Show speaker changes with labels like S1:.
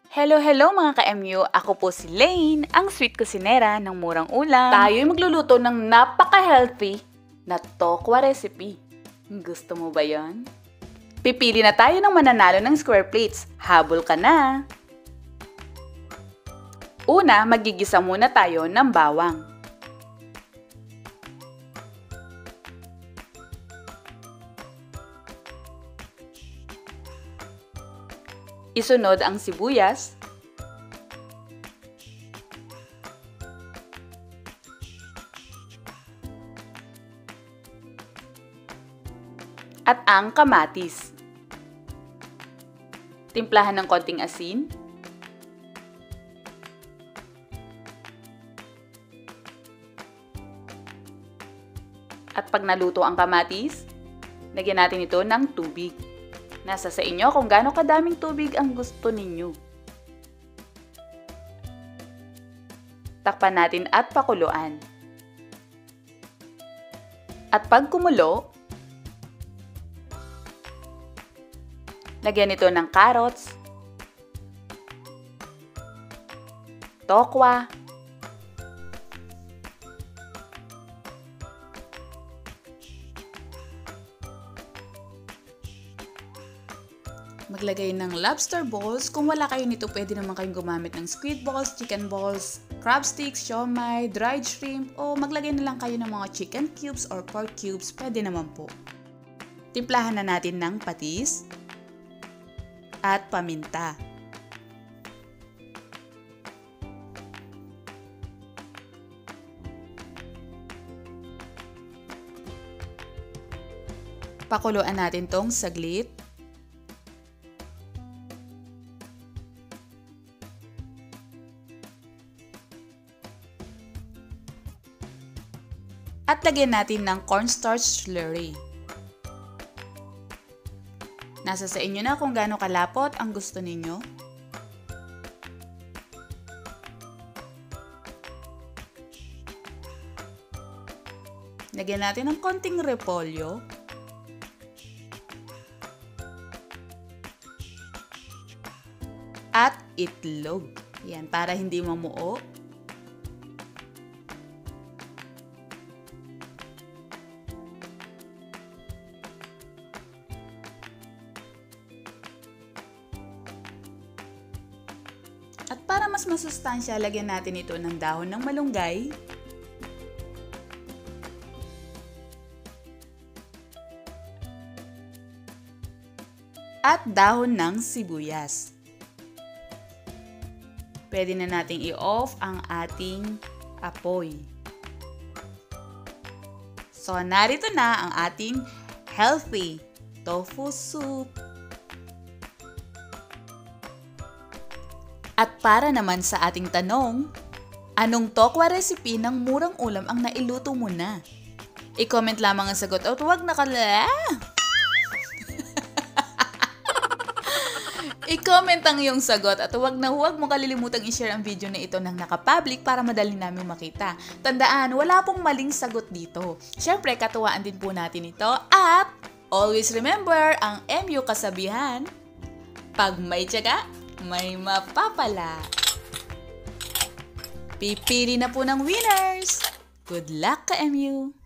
S1: Hello mga ka-MU! Ako po si Lane, ang sweet kusinera ng Murang Ulam. Tayo'y magluluto ng napaka-healthy na Tokwa recipe. Gusto mo ba yon? Pipili na tayo ng mananalo ng square plates. Habol ka na! Una, magigisa muna tayo ng bawang. Isunod ang sibuyas. At ang kamatis. Timplahan ng konting asin. At pag naluto ang kamatis, lagyan natin ito ng tubig. Nasa sa inyo kung gaano kadaming tubig ang gusto ninyo. Takpan natin at pakuluan. At pag kumulo, lagyan ito ng carrots, tokwa, maglagay ng lobster balls. Kung wala kayo nito, pwede naman kayong gumamit ng squid balls, chicken balls, crab sticks, siomai, dried shrimp, o maglagay na lang kayo ng mga chicken cubes or pork cubes, pwede naman po. Timplahan na natin ng patis at paminta. Pakuluan natin tong saglit. At lagyan natin ng cornstarch slurry. Nasa sa inyo na kung gaano kalapot ang gusto ninyo. Lagyan natin ng konting repolyo. At itlog. Yan, para hindi mamuo. At para mas masustansya, lagyan natin ito ng dahon ng malunggay. At dahon ng sibuyas. Pwede na nating i-off ang ating apoy. So, narito na ang ating healthy tofu soup. At para naman sa ating tanong, anong Tokwa recipe ng murang ulam ang nailuto mo na? I-comment lamang ang sagot at huwag I-comment ang iyong sagot at huwag mo kalilimutang i-share ang video na ito ng nakapublic para madali namin makita. Tandaan, wala pong maling sagot dito. Siyempre, katuwaan din po natin ito at always remember ang MU kasabihan, pag may tiyaga, may mapapala. Pipili na po ng winners! Good luck ka, MU!